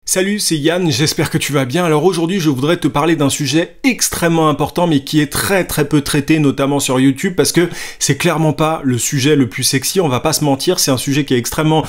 Salut, c'est Yann, j'espère que tu vas bien. Alors aujourd'hui, je voudrais te parler d'un sujet extrêmement important, mais qui est très peu traité, notamment sur YouTube, parce que c'est clairement pas le sujet le plus sexy, on va pas se mentir, c'est un sujet qui est extrêmement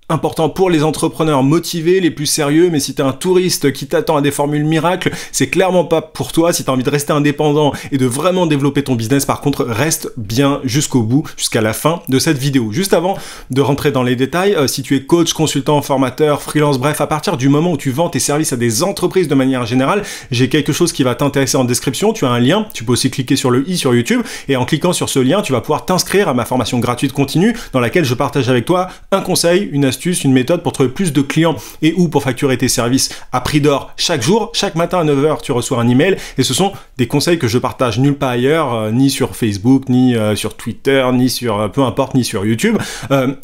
important pour les entrepreneurs motivés, les plus sérieux, mais si t'es un touriste qui t'attend à des formules miracles, c'est clairement pas pour toi. Si t'as envie de rester indépendant et de vraiment développer ton business, par contre, reste bien jusqu'au bout, jusqu'à la fin de cette vidéo. Juste avant de rentrer dans les détails, si tu es coach, consultant, formateur, freelance, bref, à partir du moment où tu vends tes services à des entreprises de manière générale, j'ai quelque chose qui va t'intéresser en description. Tu as un lien, tu peux aussi cliquer sur le i sur YouTube, et en cliquant sur ce lien, tu vas pouvoir t'inscrire à ma formation gratuite continue, dans laquelle je partage avec toi un conseil, une astuce, une méthode pour trouver plus de clients et ou pour facturer tes services à prix d'or chaque jour. Chaque matin à 9h, tu reçois un email et ce sont des conseils que je partage nulle part ailleurs, ni sur Facebook, ni sur Twitter, ni sur peu importe, ni sur YouTube.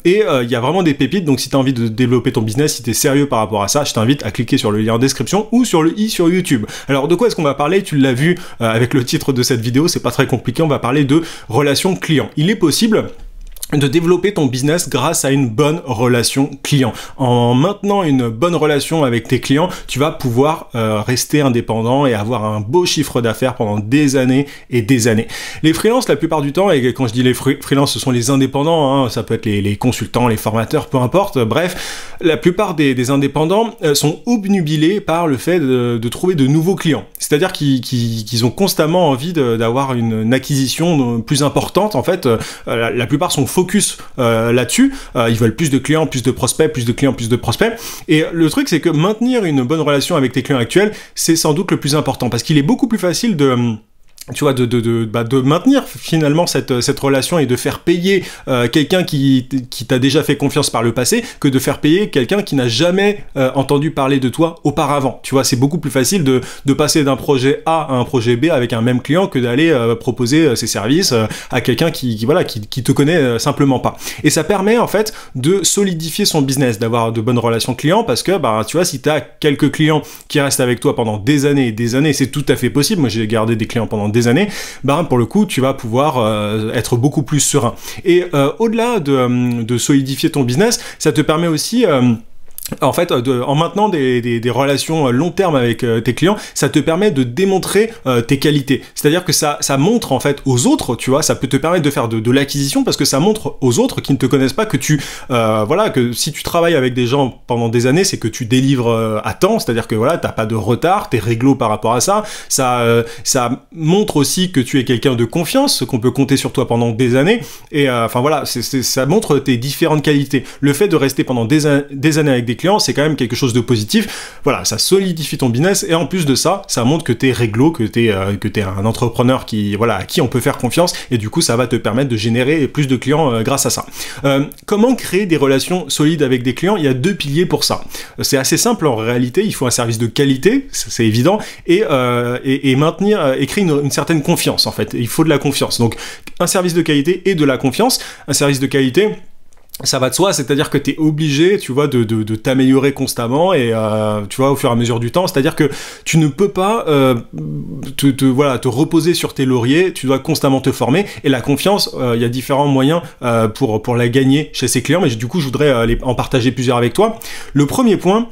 Il y a vraiment des pépites, donc si tu as envie de développer ton business, si tu es sérieux par rapport à ça, je t'invite à cliquer sur le lien en description ou sur le i sur YouTube. Alors de quoi est-ce qu'on va parler? Tu l'as vu avec le titre de cette vidéo, c'est pas très compliqué, on va parler de relations clients. Il est possible de développer ton business grâce à une bonne relation client. En maintenant une bonne relation avec tes clients, tu vas pouvoir rester indépendant et avoir un beau chiffre d'affaires pendant des années et des années. Les freelances, la plupart du temps, et quand je dis les freelances, ce sont les indépendants, hein, ça peut être les consultants, les formateurs, peu importe, bref, la plupart des indépendants sont obnubilés par le fait de trouver de nouveaux clients. C'est-à-dire qu'ils ont constamment envie d'avoir une acquisition plus importante. En fait, la plupart sont focus là-dessus, ils veulent plus de clients, plus de prospects, plus de clients, plus de prospects, et le truc c'est que maintenir une bonne relation avec tes clients actuels, c'est sans doute le plus important, parce qu'il est beaucoup plus facile de maintenir finalement cette relation et de faire payer quelqu'un qui t'a déjà fait confiance par le passé que de faire payer quelqu'un qui n'a jamais entendu parler de toi auparavant. Tu vois, c'est beaucoup plus facile de passer d'un projet A à un projet B avec un même client que d'aller proposer ses services à quelqu'un qui te connaît simplement pas. Et ça permet en fait de solidifier son business, d'avoir de bonnes relations clients, parce que tu vois, si tu as quelques clients qui restent avec toi pendant des années et des années, c'est tout à fait possible. Moi, j'ai gardé des clients pendant des années, pour le coup, tu vas pouvoir être beaucoup plus serein. Et au-delà de solidifier ton business, ça te permet aussi en fait, en maintenant des relations long terme avec tes clients, ça te permet de démontrer tes qualités. C'est-à-dire que ça montre en fait aux autres, tu vois, ça peut te permettre de faire de l'acquisition, parce que ça montre aux autres qui ne te connaissent pas que que si tu travailles avec des gens pendant des années, c'est que tu délivres à temps, c'est-à-dire que voilà, t'as pas de retard, t'es réglo par rapport à ça. Ça montre aussi que tu es quelqu'un de confiance, qu'on peut compter sur toi pendant des années. Et ça montre tes différentes qualités. Le fait de rester pendant des années avec des clients, c'est quand même quelque chose de positif. Voilà, ça solidifie ton business, et en plus de ça, ça montre que t'es réglo, que t'es un entrepreneur à qui on peut faire confiance, et du coup, ça va te permettre de générer plus de clients grâce à ça. Comment créer des relations solides avec des clients? Il y a deux piliers pour ça. C'est assez simple en réalité, il faut un service de qualité, c'est évident, et maintenir et créer une certaine confiance en fait. Il faut de la confiance. Donc, un service de qualité et de la confiance. Un service de qualité, ça va de soi, c'est-à-dire que tu es obligé, tu vois, de t'améliorer constamment, et tu vois, au fur et à mesure du temps, c'est-à-dire que tu ne peux pas te reposer sur tes lauriers, tu dois constamment te former. Et la confiance, il y a différents moyens pour la gagner chez ses clients, mais du coup je voudrais en partager plusieurs avec toi. Le premier point,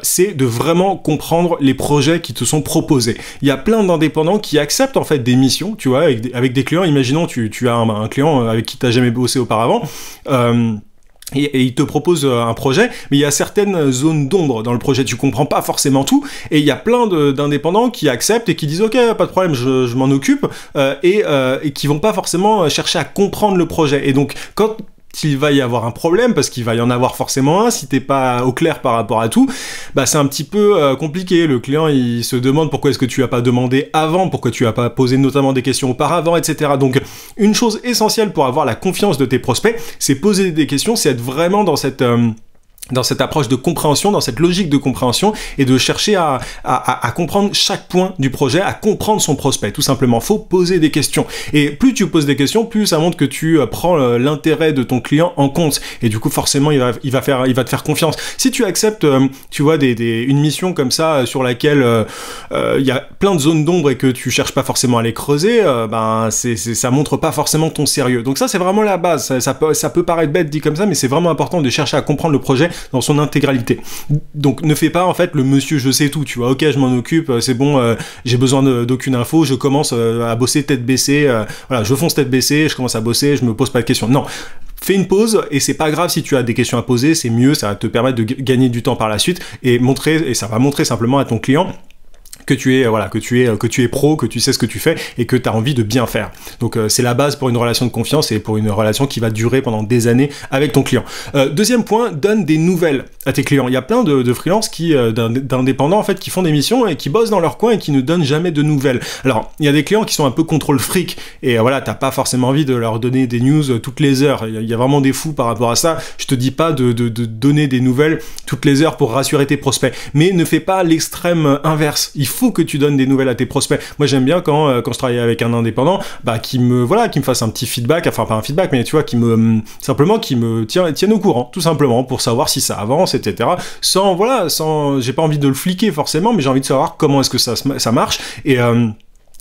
c'est de vraiment comprendre les projets qui te sont proposés. Il y a plein d'indépendants qui acceptent en fait des missions, tu vois, avec des clients. Imaginons tu as un client avec qui tu n'as jamais bossé auparavant, et il te propose un projet, mais il y a certaines zones d'ombre dans le projet, tu comprends pas forcément tout, et il y a plein d'indépendants qui acceptent et qui disent ok, pas de problème, je m'en occupe, et qui vont pas forcément chercher à comprendre le projet. Et donc quand il va y avoir un problème, parce qu'il va y en avoir forcément un, si t'es pas au clair par rapport à tout, c'est un petit peu compliqué. Le client, il se demande pourquoi est-ce que tu as pas demandé avant, pourquoi tu as pas posé notamment des questions auparavant, etc. Donc, une chose essentielle pour avoir la confiance de tes prospects, c'est poser des questions, c'est être vraiment dans cette approche de compréhension, dans cette logique de compréhension, et de chercher à comprendre chaque point du projet, à comprendre son prospect, tout simplement. Faut poser des questions. Et plus tu poses des questions, plus ça montre que tu prends l'intérêt de ton client en compte. Et du coup, forcément, il va te faire confiance. Si tu acceptes, tu vois, une mission comme ça, sur laquelle il y a plein de zones d'ombre et que tu cherches pas forcément à les creuser, ça montre pas forcément ton sérieux. Donc ça, c'est vraiment la base. Ça peut paraître bête dit comme ça, mais c'est vraiment important de chercher à comprendre le projet dans son intégralité. Donc ne fais pas en fait le monsieur je sais tout, tu vois, ok je m'en occupe, c'est bon, j'ai besoin d'aucune info, je commence à bosser tête baissée, voilà, je fonce tête baissée, je commence à bosser, je me pose pas de questions. Non. Fais une pause et c'est pas grave si tu as des questions à poser, c'est mieux, ça va te permettre de gagner du temps par la suite et ça va montrer simplement à ton client que tu es pro, que tu sais ce que tu fais et que tu as envie de bien faire. Donc c'est la base pour une relation de confiance et pour une relation qui va durer pendant des années avec ton client. Deuxième point, donne des nouvelles à tes clients. Il y a plein de freelances d'indépendants en fait qui font des missions et qui bossent dans leur coin et qui ne donnent jamais de nouvelles. Alors, il y a des clients qui sont un peu contrôle fric et voilà, t'as pas forcément envie de leur donner des news toutes les heures. Il y a vraiment des fous par rapport à ça. Je te dis pas de donner des nouvelles toutes les heures pour rassurer tes prospects, mais ne fais pas l'extrême inverse. Il faut que tu donnes des nouvelles à tes prospects. Moi, j'aime bien quand je travaille avec un indépendant, qui me fasse un petit feedback, enfin pas un feedback, mais tu vois, qui me tienne au courant, tout simplement, pour savoir si ça avance, etc. J'ai pas envie de le fliquer forcément, mais j'ai envie de savoir comment est-ce que ça marche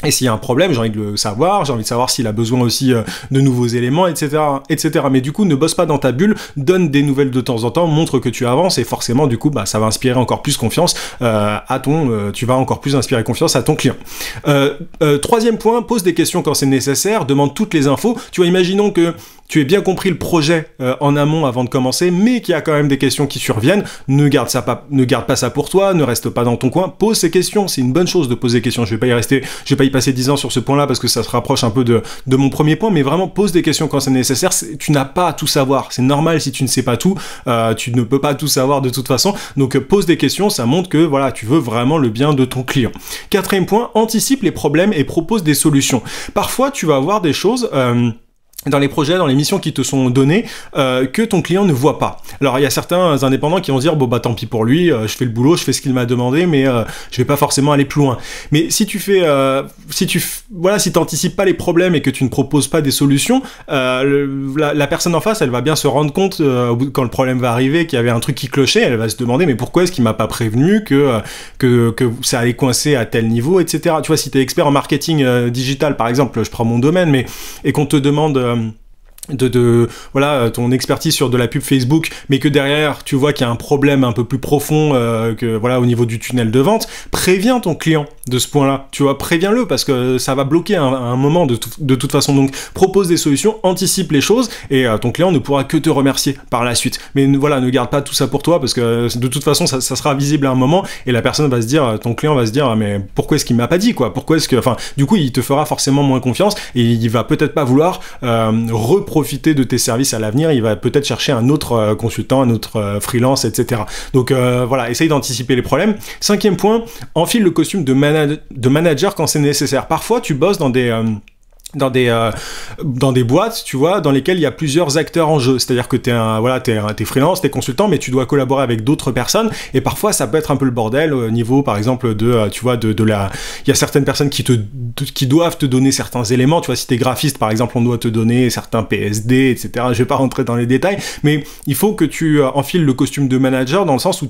et s'il y a un problème, j'ai envie de le savoir, j'ai envie de savoir s'il a besoin aussi de nouveaux éléments, etc., etc. Mais du coup, ne bosse pas dans ta bulle, donne des nouvelles de temps en temps, montre que tu avances et forcément, du coup, ça va inspirer encore plus confiance tu vas encore plus inspirer confiance à ton client. Troisième point, pose des questions quand c'est nécessaire, demande toutes les infos. Tu vois, imaginons que tu aies bien compris le projet en amont avant de commencer, mais qu'il y a quand même des questions qui surviennent. Ne garde pas ça pour toi, ne reste pas dans ton coin, pose ces questions. C'est une bonne chose de poser des questions. Je vais pas y passer 10 ans sur ce point-là parce que ça se rapproche un peu de mon premier point, mais vraiment pose des questions quand c'est nécessaire. Tu n'as pas à tout savoir. C'est normal si tu ne sais pas tout. Tu ne peux pas tout savoir de toute façon. Donc pose des questions, ça montre que voilà, tu veux vraiment le bien de ton client. Quatrième point, anticipe les problèmes et propose des solutions. Parfois, tu vas avoir des choses dans les projets, dans les missions qui te sont données, que ton client ne voit pas. Alors il y a certains indépendants qui vont se dire bon tant pis pour lui, je fais le boulot, je fais ce qu'il m'a demandé, mais je vais pas forcément aller plus loin. Mais si t'anticipes pas les problèmes et que tu ne proposes pas des solutions, la personne en face, elle va bien se rendre compte quand le problème va arriver qu'il y avait un truc qui clochait, elle va se demander mais pourquoi est-ce qu'il m'a pas prévenu que ça allait coincer à tel niveau, etc. Tu vois, si t'es expert en marketing digital par exemple, je prends mon domaine, et qu'on te demande ton expertise sur de la pub Facebook, mais que derrière tu vois qu'il y a un problème un peu plus profond au niveau du tunnel de vente, préviens ton client de ce point-là, tu vois, préviens-le parce que ça va bloquer un moment de toute façon. Donc propose des solutions, anticipe les choses et ton client ne pourra que te remercier par la suite. Mais ne garde pas tout ça pour toi parce que de toute façon ça sera visible à un moment et la personne va se dire, ton client va se dire mais pourquoi est-ce qu'il m'a pas dit quoi, du coup il te fera forcément moins confiance et il va peut-être pas vouloir profiter de tes services à l'avenir, il va peut-être chercher un autre consultant, un autre freelance, etc. Donc essaye d'anticiper les problèmes. Cinquième point, enfile le costume de manager quand c'est nécessaire. Parfois, tu bosses dans des boîtes, tu vois, dans lesquelles il y a plusieurs acteurs en jeu. C'est-à-dire que t'es freelance, t'es consultant, mais tu dois collaborer avec d'autres personnes. Et parfois, ça peut être un peu le bordel au niveau, par exemple, il y a certaines personnes qui doivent te donner certains éléments. Tu vois, si t'es graphiste, par exemple, on doit te donner certains PSD, etc. Je vais pas rentrer dans les détails, mais il faut que tu enfiles le costume de manager dans le sens où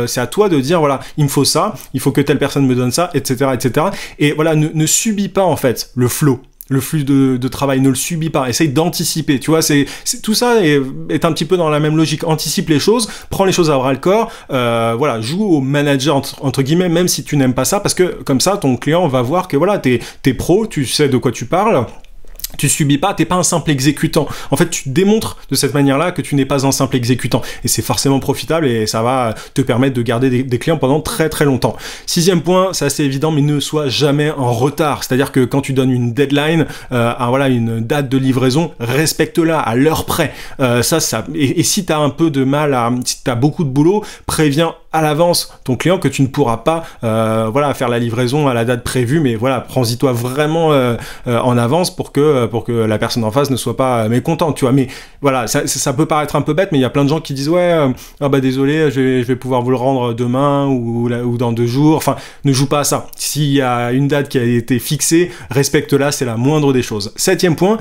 c'est à toi de dire, voilà, il me faut ça, il faut que telle personne me donne ça, etc., etc. Et voilà, ne subis pas, en fait, le flow. Le flux de travail, ne le subit pas, essaye d'anticiper, tu vois, tout ça est un petit peu dans la même logique, anticipe les choses, prends les choses à bras le corps, joue au manager entre guillemets, même si tu n'aimes pas ça, parce que comme ça, ton client va voir que voilà, t'es pro, tu sais de quoi tu parles, tu subis pas, t'es pas un simple exécutant. En fait, tu démontres de cette manière-là que tu n'es pas un simple exécutant. Et c'est forcément profitable et ça va te permettre de garder des clients pendant très très longtemps. Sixième point, c'est assez évident, mais ne sois jamais en retard. C'est-à-dire que quand tu donnes une deadline, une date de livraison, respecte-la à l'heure près. Et si t'as un peu de mal si t'as beaucoup de boulot, préviens à l'avance ton client que tu ne pourras pas faire la livraison à la date prévue, mais voilà, prends-y-toi vraiment en avance pour que la personne en face ne soit pas mécontente, tu vois. Mais voilà, ça peut paraître un peu bête, mais il y a plein de gens qui disent désolé, je vais pouvoir vous le rendre demain ou dans 2 jours. Enfin, ne joue pas à ça. S'il y a une date qui a été fixée, respecte-la, c'est la moindre des choses. Septième point,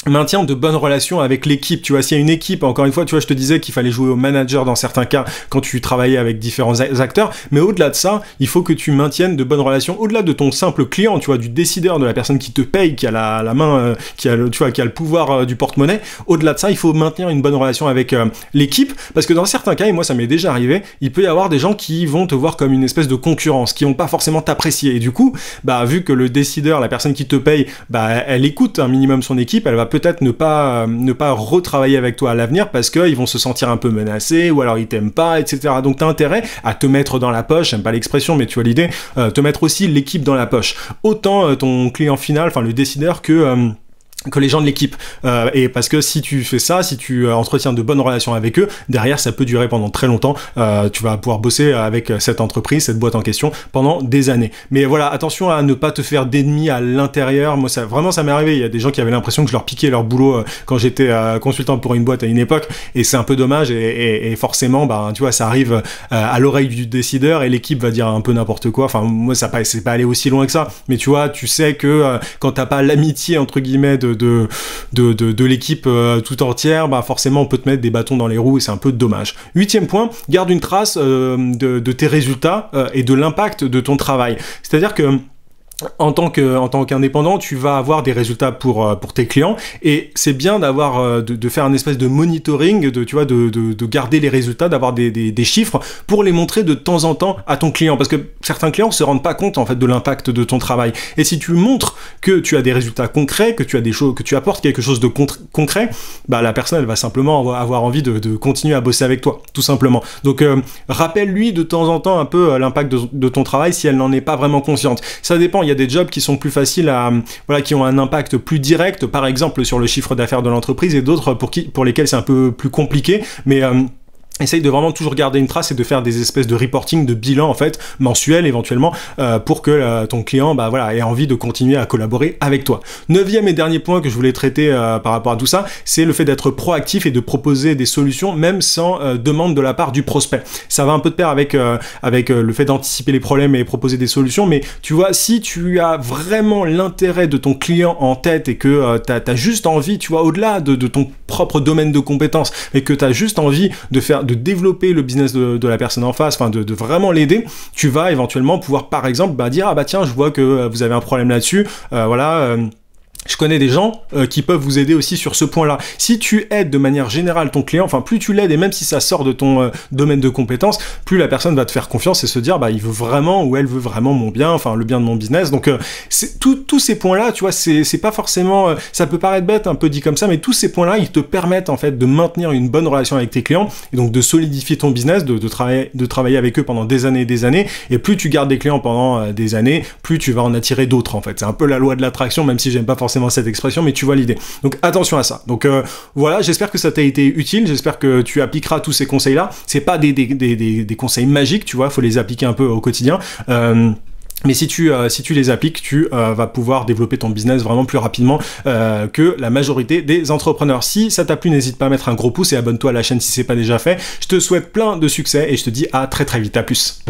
maintiens de bonnes relations avec l'équipe. Tu vois, s'il y a une équipe, encore une fois, tu vois, je te disais qu'il fallait jouer au manager dans certains cas quand tu travaillais avec différents acteurs, mais au-delà de ça, il faut que tu maintiennes de bonnes relations au-delà de ton simple client, tu vois, du décideur, de la personne qui te paye, qui a la main, qui a le pouvoir du porte-monnaie. Au-delà de ça, il faut maintenir une bonne relation avec l'équipe, parce que dans certains cas, et moi ça m'est déjà arrivé, il peut y avoir des gens qui vont te voir comme une espèce de concurrence, qui vont pas forcément t'apprécier. Et du coup, bah, vu que le décideur, la personne qui te paye, bah, elle écoute un minimum son équipe, elle va peut-être ne pas retravailler avec toi à l'avenir parce qu'ils vont se sentir un peu menacés ou alors ils t'aiment pas, etc. Donc t'as intérêt à te mettre dans la poche, j'aime pas l'expression mais tu vois l'idée, te mettre aussi l'équipe dans la poche. Autant ton client final, enfin le décideur que les gens de l'équipe. Et parce que si tu fais ça, si tu entretiens de bonnes relations avec eux, derrière ça peut durer pendant très longtemps. Tu vas pouvoir bosser avec cette entreprise, cette boîte en question pendant des années. Mais voilà, attention à ne pas te faire d'ennemis à l'intérieur. Moi, ça m'est arrivé. Il y a des gens qui avaient l'impression que je leur piquais leur boulot quand j'étais consultant pour une boîte à une époque, et c'est un peu dommage. Et forcément, bah, tu vois, ça arrive à l'oreille du décideur et l'équipe va dire un peu n'importe quoi. Enfin, moi, c'est pas allé aussi loin que ça. Mais tu vois, tu sais que quand t'as pas l'amitié entre guillemets de l'équipe tout entière, bah forcément on peut te mettre des bâtons dans les roues et c'est un peu dommage. 8e point, garde une trace de tes résultats et de l'impact de ton travail. C'est-à-dire que en tant qu'indépendant, tu vas avoir des résultats pour tes clients et c'est bien d'avoir de faire un espèce de monitoring, de garder les résultats, d'avoir des chiffres pour les montrer de temps en temps à ton client, parce que certains clients se rendent pas compte en fait de l'impact de ton travail. Et si tu montres que tu as des résultats concrets, que tu as des choses, que tu apportes quelque chose de concret, bah la personne elle va simplement avoir envie de continuer à bosser avec toi, tout simplement. Donc rappelle-lui de temps en temps un peu l'impact de ton travail si elle n'en est pas vraiment consciente. Ça dépend. Il y a des jobs qui sont plus faciles qui ont un impact plus direct, par exemple sur le chiffre d'affaires de l'entreprise, et d'autres pour lesquels c'est un peu plus compliqué, mais essaye de vraiment toujours garder une trace et de faire des espèces de reporting, de bilan en fait, mensuel éventuellement, pour que ton client ait envie de continuer à collaborer avec toi. 9e et dernier point que je voulais traiter par rapport à tout ça, c'est le fait d'être proactif et de proposer des solutions même sans demande de la part du prospect. Ça va un peu de pair avec le fait d'anticiper les problèmes et proposer des solutions, mais tu vois, si tu as vraiment l'intérêt de ton client en tête et que t'as juste envie, tu vois, au-delà de ton propre domaine de compétences, et que t'as juste envie de développer le business de la personne en face, enfin de vraiment l'aider, tu vas éventuellement pouvoir par exemple dire ah bah tiens, je vois que vous avez un problème là-dessus, je connais des gens qui peuvent vous aider aussi sur ce point-là. Si tu aides de manière générale ton client, enfin plus tu l'aides et même si ça sort de ton domaine de compétences, plus la personne va te faire confiance et se dire bah il veut vraiment ou elle veut vraiment mon bien, enfin le bien de mon business. Donc tous ces points-là, tu vois, c'est pas forcément, ça peut paraître bête un peu dit comme ça, mais tous ces points-là, ils te permettent en fait de maintenir une bonne relation avec tes clients et donc de solidifier ton business, de travailler avec eux pendant des années et des années. Et plus tu gardes des clients pendant des années, plus tu vas en attirer d'autres en fait. C'est un peu la loi de l'attraction, même si j'aime pas forcément cette expression, mais tu vois l'idée. Donc attention à ça. Donc voilà, j'espère que ça t'a été utile, j'espère que tu appliqueras tous ces conseils-là. C'est pas des conseils magiques, tu vois, faut les appliquer un peu au quotidien. Mais si tu les appliques, tu vas pouvoir développer ton business vraiment plus rapidement que la majorité des entrepreneurs. Si ça t'a plu, n'hésite pas à mettre un gros pouce et abonne-toi à la chaîne si c'est pas déjà fait. Je te souhaite plein de succès et je te dis à très très vite. À plus.